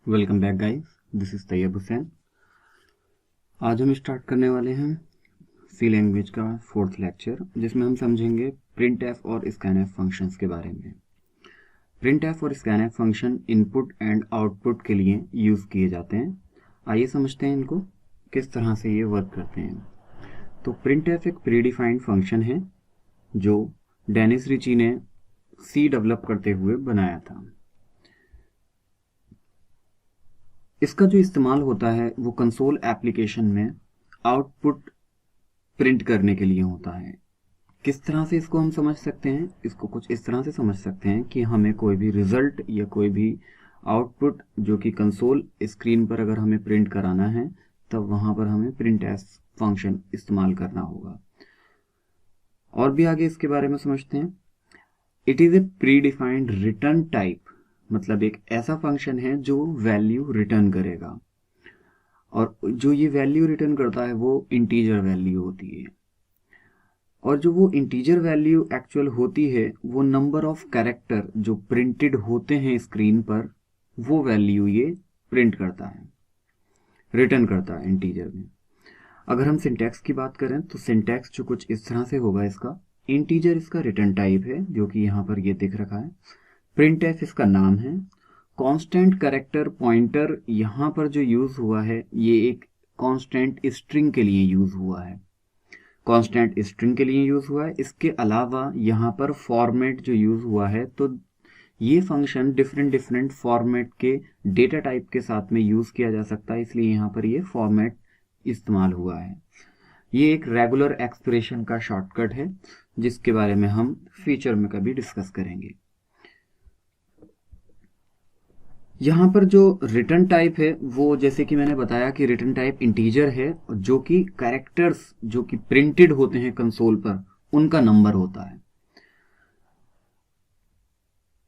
Welcome back guys, this is Tayyab Hussain. आज हम start करने वाले हैं सी लैंग्वेज का 4th लेक्चर, जिसमें हम समझेंगे प्रिंट एफ और स्कैन एफ फंक्शंस के बारे में। प्रिंट एफ और scan F function input and output के लिए यूज़ किए जाते हैं। आइए समझते हैं इनको किस तरह से ये वर्क करते हैं। तो प्रिंट एफ एक प्रीडिफाइंड फंक्शन है जो डेनिस रिची ने सी डेवलप करते हुए बनाया था। इसका जो इस्तेमाल होता है वो कंसोल एप्लीकेशन में आउटपुट प्रिंट करने के लिए होता है। किस तरह से इसको हम समझ सकते हैं? इसको कुछ इस तरह से समझ सकते हैं कि हमें कोई भी रिजल्ट या कोई भी आउटपुट जो कि कंसोल स्क्रीन पर अगर हमें प्रिंट कराना है, तब वहां पर हमें प्रिंट एफ फंक्शन इस्तेमाल करना होगा। और भी आगे इसके बारे में समझते हैं। It is a pre defined return type, मतलब एक ऐसा फंक्शन है जो वैल्यू रिटर्न करेगा, और जो ये वैल्यू रिटर्न करता है वो इंटीजर वैल्यू होती है। और जो वो इंटीजर वैल्यू एक्चुअल होती है वो नंबर ऑफ कैरेक्टर जो प्रिंटेड होते हैं स्क्रीन पर, वो वैल्यू ये प्रिंट करता है, रिटर्न करता है इंटीजर में। अगर हम सिंटैक्स की बात करें तो सिंटैक्स जो कुछ इस तरह से होगा, इसका इंटीजर इसका रिटर्न टाइप है जो कि यहाँ पर ये दिख रखा है। प्रिंट एफ इसका नाम है। कांस्टेंट कैरेक्टर पॉइंटर यहाँ पर जो यूज हुआ है ये एक कांस्टेंट स्ट्रिंग के लिए यूज हुआ है, कांस्टेंट स्ट्रिंग के लिए यूज हुआ है। इसके अलावा यहाँ पर फॉर्मेट जो यूज हुआ है, तो ये फंक्शन डिफरेंट डिफरेंट फॉर्मेट के डेटा टाइप के साथ में यूज किया जा सकता है, इसलिए यहाँ पर ये फॉर्मेट इस्तेमाल हुआ है। ये एक रेगुलर एक्सप्रेशन का शॉर्टकट है जिसके बारे में हम फ्यूचर में कभी डिस्कस करेंगे। यहाँ पर जो रिटर्न टाइप है वो, जैसे कि मैंने बताया कि रिटर्न टाइप इंटीजर है, जो कि कैरेक्टर्स जो कि प्रिंटेड होते हैं कंसोल पर उनका नंबर होता है।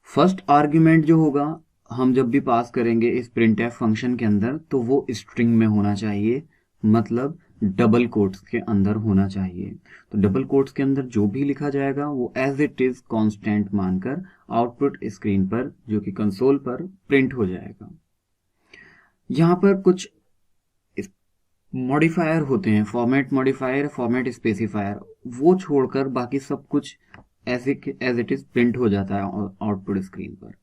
फर्स्ट आर्ग्यूमेंट जो होगा हम जब भी पास करेंगे इस प्रिंटएफ फंक्शन के अंदर, तो वो स्ट्रिंग में होना चाहिए, मतलब डबल कोट्स के अंदर होना चाहिए। तो डबल कोट्स के अंदर जो भी लिखा जाएगा वो एज इट इज कांस्टेंट मानकर आउटपुट स्क्रीन पर जो कि कंसोल पर प्रिंट हो जाएगा। यहाँ पर कुछ मॉडिफायर होते हैं, फॉर्मेट मॉडिफायर, फॉर्मेट स्पेसिफायर, वो छोड़कर बाकी सब कुछ ऐसे एज इट इज प्रिंट हो जाता है आउटपुट स्क्रीन पर।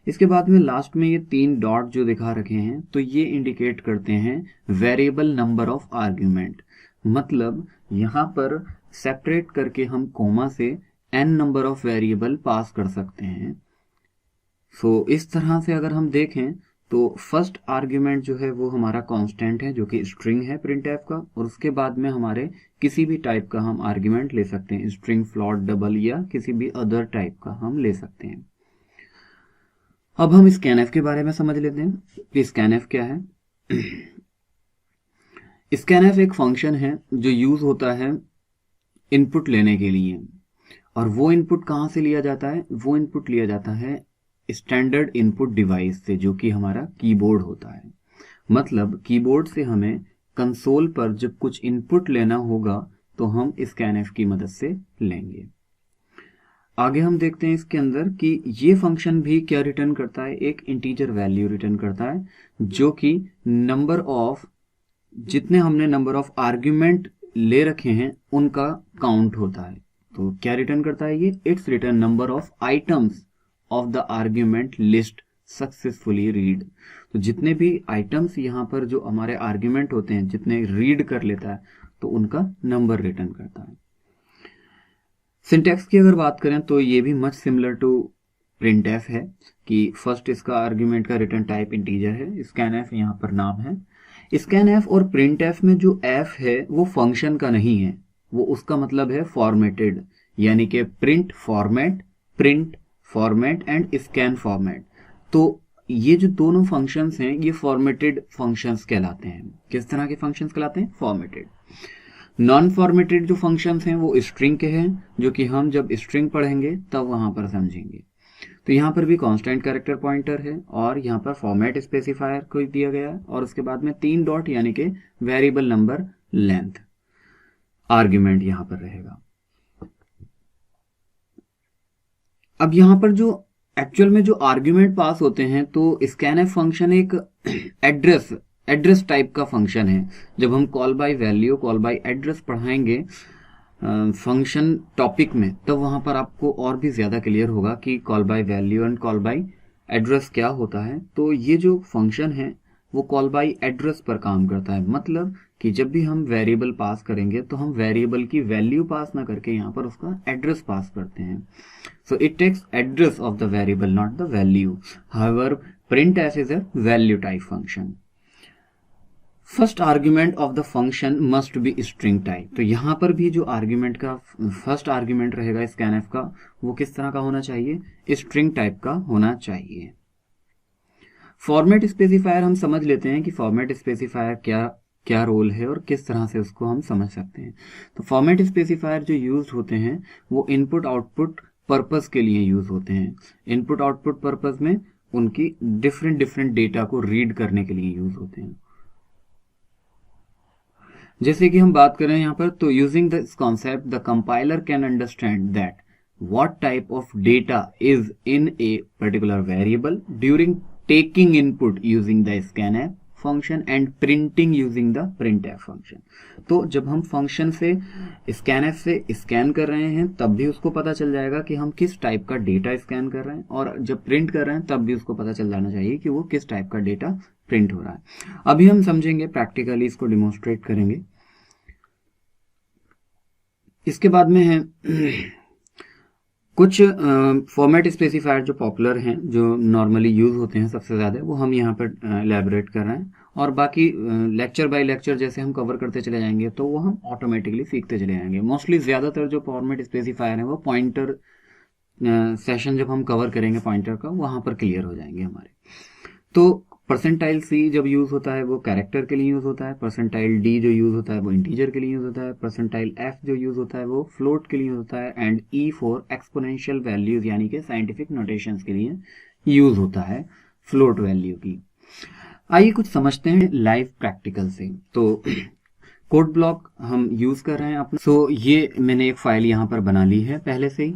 इसके बाद में लास्ट में ये 3 डॉट जो दिखा रखे हैं, तो ये इंडिकेट करते हैं वेरिएबल नंबर ऑफ आर्ग्यूमेंट, मतलब यहाँ पर सेपरेट करके हम कोमा से n नंबर ऑफ वेरिएबल पास कर सकते हैं। सो इस तरह से अगर हम देखें तो फर्स्ट आर्ग्यूमेंट जो है वो हमारा कांस्टेंट है जो कि स्ट्रिंग है प्रिंटएफ का, और उसके बाद में हमारे किसी भी टाइप का हम आर्ग्यूमेंट ले सकते हैं, स्ट्रिंग, फ्लोट, डबल या किसी भी अदर टाइप का हम ले सकते हैं। अब हम स्कैनएफ के बारे में समझ लेते हैं कि स्कैनएफ क्या है। स्कैनएफ एक फंक्शन है जो यूज होता है इनपुट लेने के लिए, और वो इनपुट कहाँ से लिया जाता है? वो इनपुट लिया जाता है स्टैंडर्ड इनपुट डिवाइस से, जो कि हमारा कीबोर्ड होता है। मतलब कीबोर्ड से हमें कंसोल पर जब कुछ इनपुट लेना होगा तो हम स्कैनएफ की मदद से लेंगे। आगे हम देखते हैं इसके अंदर कि ये फंक्शन भी क्या रिटर्न करता है, एक इंटीजर वैल्यू रिटर्न करता है जो कि नंबर ऑफ, जितने हमने नंबर ऑफ आर्ग्यूमेंट ले रखे हैं उनका काउंट होता है। तो क्या रिटर्न करता है ये? It's return number of items of the argument list successfully read. तो जितने भी आइटम्स यहाँ पर जो हमारे आर्ग्यूमेंट होते हैं, जितने रीड कर लेता है, तो उनका नंबर रिटर्न करता है। सिंटैक्स की अगर बात करें तो ये भी मच सिमिलर टू प्रिंटएफ है कि फर्स्ट इसका आर्ग्यूमेंट का रिटर्न टाइप इंटीजर है, स्कैनएफ यहाँ पर नाम है। स्कैनएफ और प्रिंटएफ में जो एफ है वो फंक्शन का नहीं है, वो उसका मतलब है फॉर्मेटेड, यानी कि print format and scan format. तो ये जो दोनों फंक्शंस हैं ये फॉर्मेटेड फंक्शंस कहलाते हैं। किस तरह के फंक्शंस कहलाते हैं? फॉर्मेटेड। नॉन फॉर्मेटेड जो फंक्शंस हैं वो स्ट्रिंग के हैं, जो कि हम जब स्ट्रिंग पढ़ेंगे तब वहां पर समझेंगे। तो यहाँ पर भी कांस्टेंट कैरेक्टर पॉइंटर है, और यहाँ पर फॉर्मेट स्पेसिफायर को दिया गया है, और उसके बाद में 3 डॉट यानी कि वेरिएबल नंबर लेंथ आर्ग्यूमेंट यहाँ पर रहेगा। अब यहाँ पर जो एक्चुअल में जो आर्ग्यूमेंट पास होते हैं तो स्कैनएफ फंक्शन एक एड्रेस टाइप का फंक्शन है। जब हम call by value call by address पढ़ाएंगे फंक्शन टॉपिक में, तब वहां पर आपको और भी ज्यादा क्लियर होगा कि call by value and call by address क्या होता है। तो ये जो फंक्शन है वो कॉल बाय एड्रेस पर काम करता है, मतलब कि जब भी हम वेरिएबल पास करेंगे तो हम वेरिएबल की वैल्यू पास ना करके यहाँ पर उसका एड्रेस पास करते हैं। So it takes address of the variable, not the value. However, printf is a value type function. First argument of the function must be string type. तो यहाँ पर भी जो argument का फर्स्ट आर्ग्यूमेंट रहेगा scanf का, वो किस तरह का होना चाहिए? स्ट्रिंग टाइप का होना चाहिए। फॉर्मेट स्पेसिफायर हम समझ लेते हैं कि फॉर्मेट स्पेसिफायर क्या रोल है और किस तरह से उसको हम समझ सकते हैं। तो फॉर्मेट स्पेसिफायर जो यूज होते हैं वो इनपुट आउटपुट पर्पस के लिए यूज होते हैं। इनपुट आउटपुट पर्पस में उनकी डिफरेंट डेटा को रीड करने के लिए यूज होते हैं। जैसे कि हम बात करें यहाँ पर, तो using this concept the compiler can understand that what type of data is in a particular variable during taking input using the scanf function and printing using the printf function. तो जब हम फंक्शन से scanf से scan कर रहे हैं तब भी उसको पता चल जाएगा कि हम किस टाइप का डेटा स्कैन कर रहे हैं, और जब प्रिंट कर रहे हैं तब भी उसको पता चल जाना चाहिए कि वो किस टाइप का डेटा प्रिंट हो रहा है। अभी हम समझेंगे, प्रैक्टिकली इसको डिमोन्स्ट्रेट करेंगे। इसके बाद में है कुछ फॉर्मेट स्पेसिफायर जो पॉपुलर हैं, जो नॉर्मली यूज होते हैं सबसे ज़्यादा, वो हम यहाँ पर एलैबोरेट कर रहे हैं, और बाकी लेक्चर बाय लेक्चर जैसे हम कवर करते चले जाएंगे तो वो हम ऑटोमेटिकली सीखते चले जाएंगे। मोस्टली ज़्यादातर जो फॉर्मेट स्पेसिफायर है वो पॉइंटर सेशन जब हम कवर करेंगे पॉइंटर का, वहाँ पर क्लियर हो जाएंगे हमारे। तो परसेंटाइल सी जब यूज होता है वो कैरेक्टर के लिए यूज होता है, परसेंटाइल डी जो यूज होता है वो इंटीजर के लिए यूज होता है, परसेंटाइल एफ जो यूज होता है वो फ्लोट के लिए यूज होता है, and E for exponential values यानी कि साइंटिफिक नोटेशंस के लिए यूज होता है फ्लोट वैल्यू की। आइए कुछ समझते हैं लाइव प्रैक्टिकल से। तो कोड ब्लॉक हम यूज कर रहे हैं अपना। सो ये मैंने एक फाइल यहाँ पर बना ली है पहले से ही,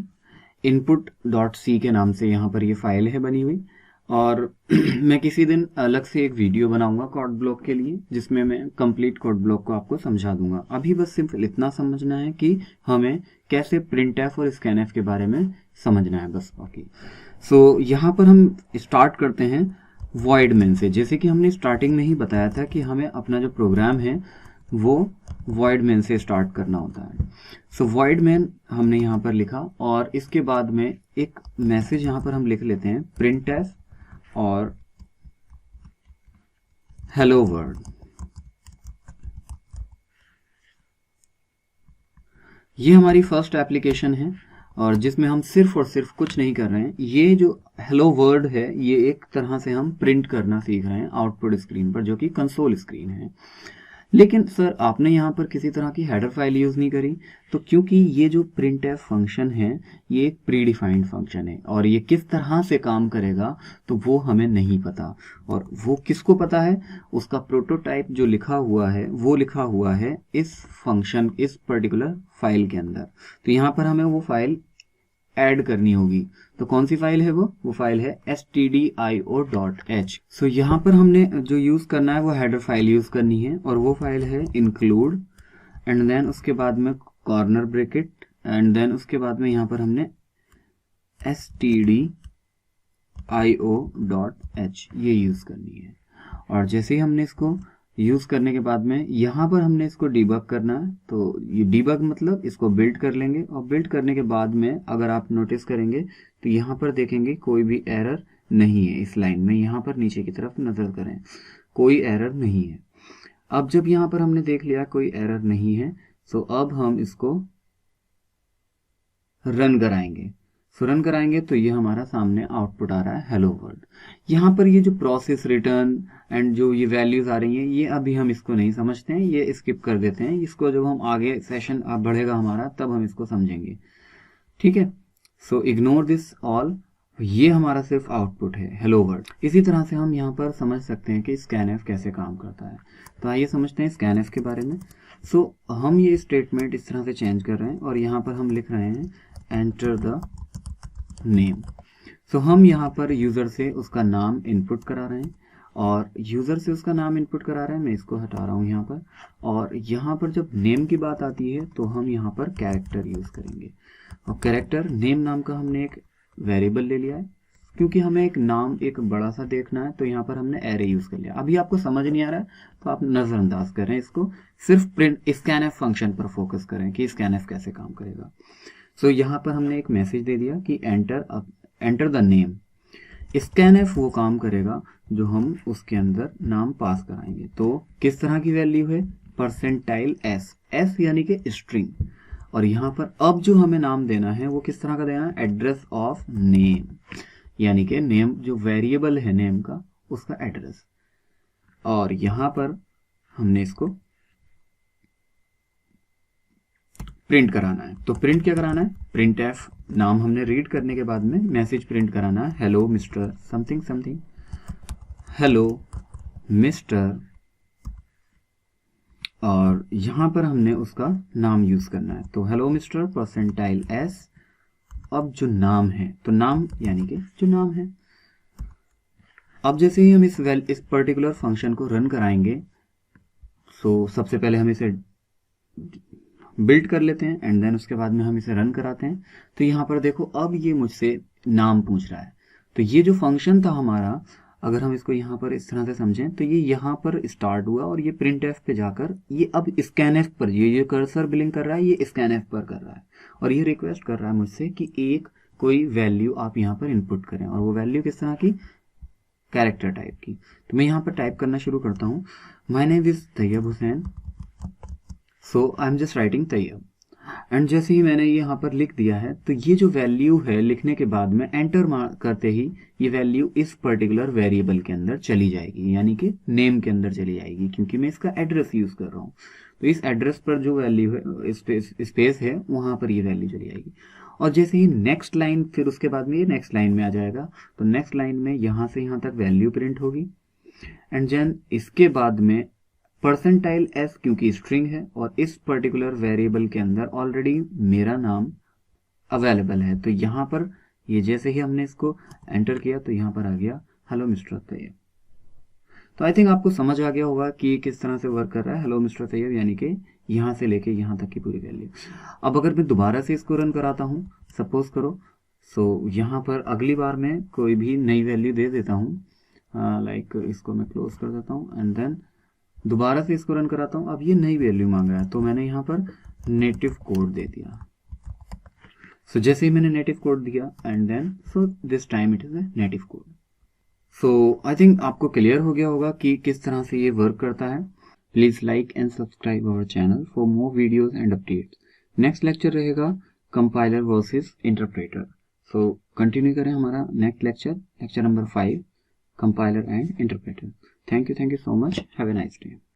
input.c के नाम से यहाँ पर ये फाइल है बनी हुई, और मैं किसी दिन अलग से एक वीडियो बनाऊंगा कोड ब्लॉक के लिए जिसमें मैं कंप्लीट कोड ब्लॉक को आपको समझा दूंगा। अभी बस सिंपल इतना समझना है कि हमें कैसे प्रिंटएफ और स्कैनएफ के बारे में समझना है, बस बाकी। सो यहाँ पर हम स्टार्ट करते हैं वॉइड मेन से। जैसे कि हमने स्टार्टिंग में ही बताया था कि हमें अपना जो प्रोग्राम है वो वॉइड मेन से स्टार्ट करना होता है। सो वॉइड मेन हमने यहाँ पर लिखा, और इसके बाद में एक मैसेज यहाँ पर हम लिख लेते हैं प्रिंटएफ और हेलो वर्ल्ड। ये हमारी फर्स्ट एप्लीकेशन है और जिसमें हम सिर्फ और सिर्फ कुछ नहीं कर रहे हैं। ये जो हेलो वर्ल्ड है ये एक तरह से हम प्रिंट करना सीख रहे हैं आउटपुट स्क्रीन पर, जो कि कंसोल स्क्रीन है। लेकिन सर आपने यहाँ पर किसी तरह की हेडर फाइल यूज नहीं करी, तो क्योंकि ये जो प्रिंटएफ फंक्शन है ये एक प्री डिफाइंड फंक्शन है और ये किस तरह से काम करेगा तो वो हमें नहीं पता, और वो किसको पता है, उसका प्रोटोटाइप जो लिखा हुआ है वो लिखा हुआ है इस फंक्शन इस पर्टिकुलर फाइल के अंदर। तो यहाँ पर हमें वो फाइल ऐड करनी होगी। तो कौन सी फाइल है वो फाइल है stdio.h। सो यहाँ पर हमने जो यूज करना है वो हेडर फाइल यूज करनी है, और वो फाइल है इंक्लूड, एंड देन उसके बाद में कॉर्नर ब्रैकेट, एंड देन उसके बाद में यहाँ पर हमने stdio.h ये यूज करनी है। और जैसे ही हमने इसको यूज करने के बाद में यहाँ पर हमने इसको डिबग करना है। तो ये डिबग मतलब इसको बिल्ड कर लेंगे, और बिल्ड करने के बाद में अगर आप नोटिस करेंगे तो यहाँ पर देखेंगे कोई भी एरर नहीं है इस लाइन में। यहाँ पर नीचे की तरफ नजर करें, कोई एरर नहीं है। अब जब यहाँ पर हमने देख लिया कोई एरर नहीं है, तो अब हम इसको रन कराएंगे। सो रन कराएंगे तो ये हमारा सामने आउटपुट आ रहा है हेलो वर्ल्ड। यहाँ पर ये जो प्रोसेस रिटर्न एंड जो ये वैल्यूज आ रही हैं ये अभी हम इसको नहीं समझते हैं, ये स्किप कर देते हैं। इसको जब हम आगे सेशन बढ़ेगा हमारा तब हम इसको समझेंगे, ठीक है। सो इग्नोर दिस ऑल, ये हमारा सिर्फ आउटपुट है हेलो वर्ल्ड। इसी तरह से हम यहाँ पर समझ सकते हैं कि स्कैनएफ कैसे काम करता है। तो आइए समझते हैं स्कैनएफ के बारे में। सो हम ये स्टेटमेंट इस तरह से चेंज कर रहे हैं और यहाँ पर हम लिख रहे हैं एंटर द नेम। सो हम यहाँ पर यूज़र से उसका नाम इनपुट करा रहे हैं, और यूज़र से उसका नाम इनपुट करा रहे हैं, मैं इसको हटा रहा हूँ यहाँ पर। और यहाँ पर जब नेम की बात आती है तो हम यहाँ पर कैरेक्टर यूज़ करेंगे, और कैरेक्टर नेम नाम का हमने एक वेरिएबल ले लिया है, क्योंकि हमें एक नाम एक बड़ा सा देखना है, तो यहाँ पर हमने एरे यूज़ कर लिया। अभी आपको समझ नहीं आ रहा है तो आप नज़रअंदाज करें इसको, सिर्फ प्रिंट स्कैनएफ फंक्शन पर फोकस करें कि स्कैनएफ कैसे काम करेगा। सो यहाँ पर हमने एक मैसेज दे दिया कि एंटर द नेम। स्कैनएफ वो काम करेगा जो हम उसके अंदर नाम पास कराएंगे। तो किस तरह की वैल्यू है, परसेंटाइल एस, एस यानी कि स्ट्रिंग। और यहाँ पर अब जो हमें नाम देना है वो किस तरह का देना है, एड्रेस ऑफ नेम, यानी कि नेम जो वेरिएबल है नेम का उसका एड्रेस। और यहाँ पर हमने इसको प्रिंट कराना है। तो प्रिंट क्या कराना है, प्रिंट एफ, नाम हमने रीड करने के बाद में मैसेज प्रिंट कराना है, hello mister something something, hello mister, और यहाँ पर हमने उसका नाम यूज करना है। तो हेलो मिस्टर परसेंटाइल एस। अब जो नाम है, तो नाम यानी कि जो नाम है। अब जैसे ही हम इस पर्टिकुलर फंक्शन को रन कराएंगे, सो सबसे पहले हम इसे बिल्ड कर लेते हैं एंड देन उसके बाद में हम इसे रन कराते हैं। तो यहाँ पर देखो अब ये मुझसे नाम पूछ रहा है। तो ये जो फंक्शन था हमारा, अगर हम इसको यहाँ पर इस तरह से समझें तो ये यहाँ पर स्टार्ट हुआ और ये प्रिंट एफ पे जाकर ये अब स्कैनएफ पर, ये कर्सर बिलिंग कर रहा है, ये स्कैनएफ पर कर रहा है, और ये रिक्वेस्ट कर रहा है मुझसे कि एक कोई वैल्यू आप यहाँ पर इनपुट करें, और वो वैल्यू किस तरह की, कैरेक्टर टाइप की। तो मैं यहाँ पर टाइप करना शुरू करता हूँ, my name is Tayyab Hussain, so I am just writing Tayyab. And जैसे ही मैंने यहाँ पर लिख दिया है, तो ये जो वैल्यू है लिखने के बाद में एंटर करते ही ये वैल्यू इस पर्टिकुलर वेरिएबल के अंदर चली जाएगी, यानी कि नेम के अंदर चली जाएगी, क्योंकि मैं इसका एड्रेस यूज कर रहा हूँ। तो इस एड्रेस पर जो वैल्यू है, स्पेस है, वहां पर ये वैल्यू चली जाएगी। और जैसे ही नेक्स्ट लाइन, फिर उसके बाद में ये नेक्स्ट लाइन में आ जाएगा, तो नेक्स्ट लाइन में यहाँ से यहाँ तक वैल्यू प्रिंट होगी। एंड देन इसके बाद में परसेंटाइल एस, क्योंकि स्ट्रिंग है और इस पर्टिकुलर वेरिएबल के अंदर ऑलरेडी मेरा नाम अवेलेबल है, तो यहाँ पर ये जैसे ही हमने इसको एंटर किया तो यहाँ पर आ गया हेलो मिस्टर तैयब। तो आई थिंक आपको समझ आ गया होगा कि किस तरह से वर्क कर रहा है हेलो मिस्टर तैयब, यानी कि यहाँ से लेके यहाँ तक की पूरी वैल्यू। अब अगर मैं दोबारा से इसको रन कराता हूँ, सपोज करो, सो यहाँ पर अगली बार मैं कोई भी नई वैल्यू दे देता हूँ, लाइक इसको मैं क्लोज कर देता हूँ एंड देन दोबारा से इसको रन कराता हूँ। अब ये नई वैल्यू मांग रहा है, तो मैंने यहाँ पर नेटिव कोड दे दिया। सो जैसे ही मैंने नेटिव कोड दिया and then so this time it is a native code. So I think आपको क्लियर हो गया होगा कि किस तरह से ये वर्क करता है। Please like and subscribe our channel for more videos and updates. Next lecture रहेगा compiler versus interpreter. So continue करें हमारा next lecture number 5, compiler and interpreter. Thank you so much. Have a nice day.